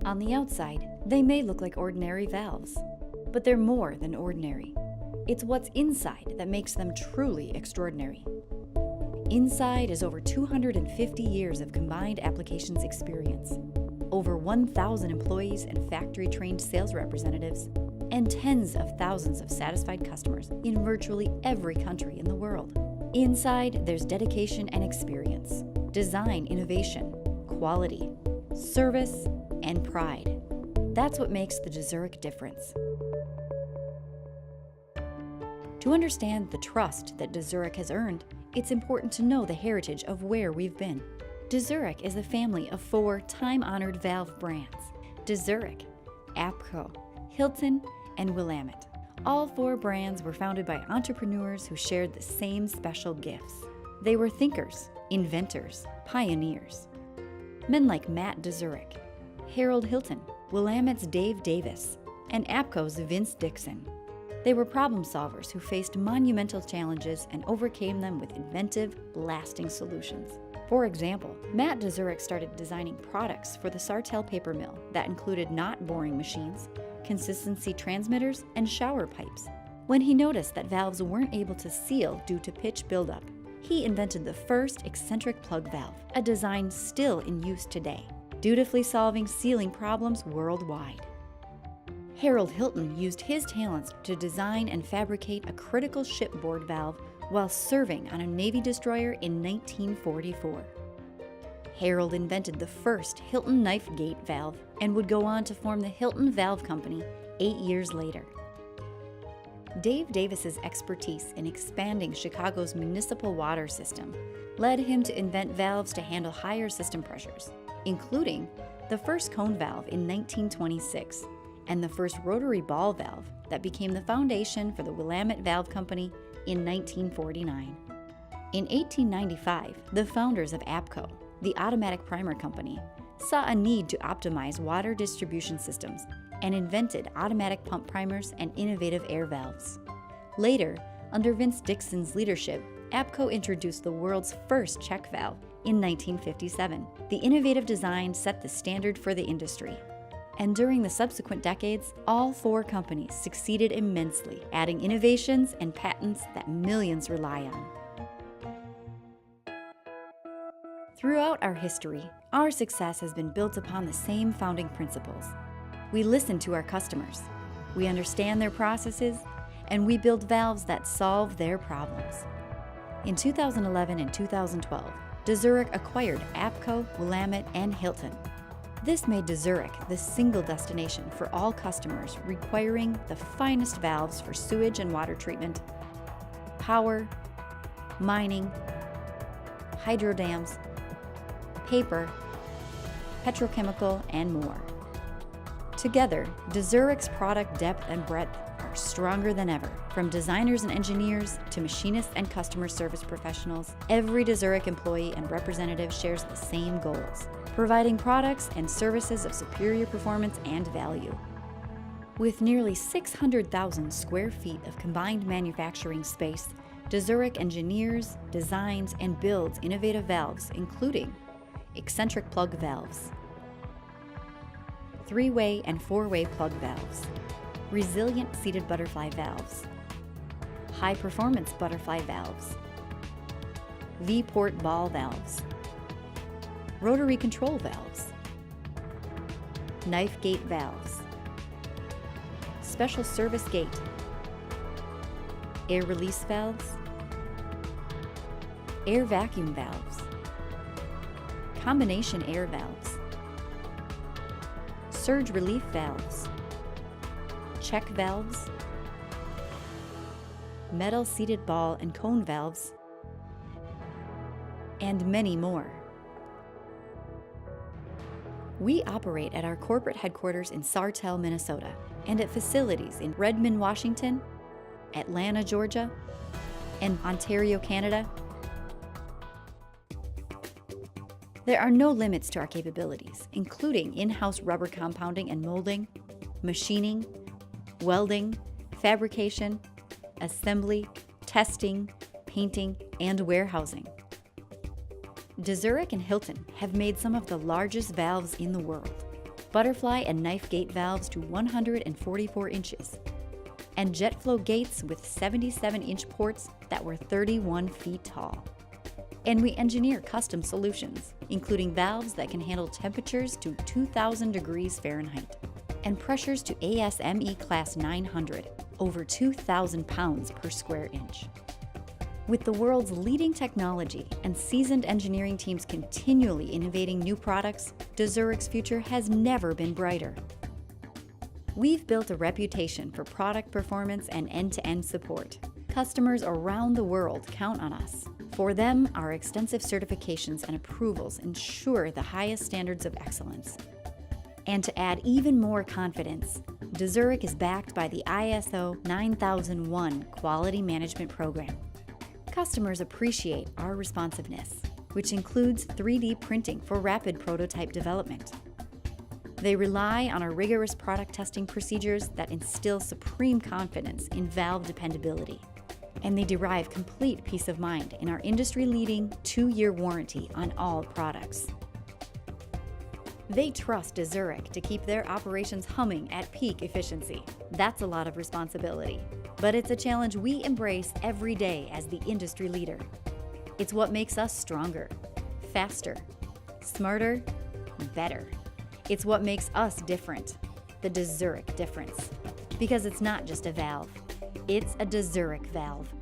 On the outside, they may look like ordinary valves, but they're more than ordinary. It's what's inside that makes them truly extraordinary. Inside is over 250 years of combined applications experience, over 1,000 employees and factory-trained sales representatives, and tens of thousands of satisfied customers in virtually every country in the world. Inside, there's dedication and experience, design innovation, quality, service, and pride. That's what makes the DeZURIK difference. To understand the trust that DeZURIK has earned, it's important to know the heritage of where we've been. DeZURIK is a family of 4 time-honored valve brands: DeZURIK, APCO, Hilton, and Willamette. All 4 brands were founded by entrepreneurs who shared the same special gifts. They were thinkers, inventors, pioneers. Men like Matt DeZURIK, Harold Hilton, Willamette's Dave Davis, and APCO's Vince Dixon. They were problem solvers who faced monumental challenges and overcame them with inventive, lasting solutions. For example, Matt DeZURIK started designing products for the Sartell paper mill that included knot boring machines, consistency transmitters, and shower pipes. When he noticed that valves weren't able to seal due to pitch buildup, he invented the first eccentric plug valve, a design still in use today, dutifully solving sealing problems worldwide. Harold Hilton used his talents to design and fabricate a critical shipboard valve while serving on a Navy destroyer in 1944. Harold invented the first Hilton knife gate valve and would go on to form the Hilton Valve Company 8 years later. Dave Davis's expertise in expanding Chicago's municipal water system led him to invent valves to handle higher system pressures, including the first cone valve in 1926 and the first rotary ball valve that became the foundation for the Willamette Valve Company in 1949. In 1895, the founders of APCO, the automatic primer company, saw a need to optimize water distribution systems and invented automatic pump primers and innovative air valves. Later, under Vince Dixon's leadership, APCO introduced the world's first check valve in 1957. The innovative design set the standard for the industry. And during the subsequent decades, all 4 companies succeeded immensely, adding innovations and patents that millions rely on. Throughout our history, our success has been built upon the same founding principles. We listen to our customers, we understand their processes, and we build valves that solve their problems. In 2011 and 2012, DeZURIK acquired APCO, Willamette, and Hilton. This made DeZURIK the single destination for all customers requiring the finest valves for sewage and water treatment, power, mining, hydro dams, paper, petrochemical, and more. Together, DeZURIK's product depth and breadth are stronger than ever. From designers and engineers to machinists and customer service professionals, every DeZURIK employee and representative shares the same goals: providing products and services of superior performance and value. With nearly 600,000 square feet of combined manufacturing space, DeZURIK engineers, designs, and builds innovative valves, including eccentric plug valves, 3-way and 4-way plug valves, resilient seated butterfly valves, high-performance butterfly valves, V-port ball valves, rotary control valves, knife gate valves, special service gate, air release valves, air vacuum valves, combination air valves, surge relief valves, check valves, metal seated ball and cone valves, and many more. We operate at our corporate headquarters in Sartell, Minnesota, and at facilities in Redmond, Washington, Atlanta, Georgia, and Ontario, Canada. There are no limits to our capabilities, including in-house rubber compounding and molding, machining, welding, fabrication, assembly, testing, painting, and warehousing. DeZURIK and Hilton have made some of the largest valves in the world, butterfly and knife gate valves to 144 inches, and jet flow gates with 77-inch ports that were 31 feet tall. And we engineer custom solutions, including valves that can handle temperatures to 2,000 degrees Fahrenheit and pressures to ASME Class 900, over 2,000 pounds per square inch. With the world's leading technology and seasoned engineering teams continually innovating new products, DeZURIK's future has never been brighter. We've built a reputation for product performance and end-to-end support. Customers around the world count on us. For them, our extensive certifications and approvals ensure the highest standards of excellence. And to add even more confidence, DeZURIK is backed by the ISO 9001 Quality Management Program. Customers appreciate our responsiveness, which includes 3D printing for rapid prototype development. They rely on our rigorous product testing procedures that instill supreme confidence in valve dependability. And they derive complete peace of mind in our industry-leading 2-year warranty on all products. They trust DeZURIK to keep their operations humming at peak efficiency. That's a lot of responsibility, but it's a challenge we embrace every day as the industry leader. It's what makes us stronger, faster, smarter, better. It's what makes us different, the DeZURIK Difference. Because it's not just a valve, it's a DeZURIK valve.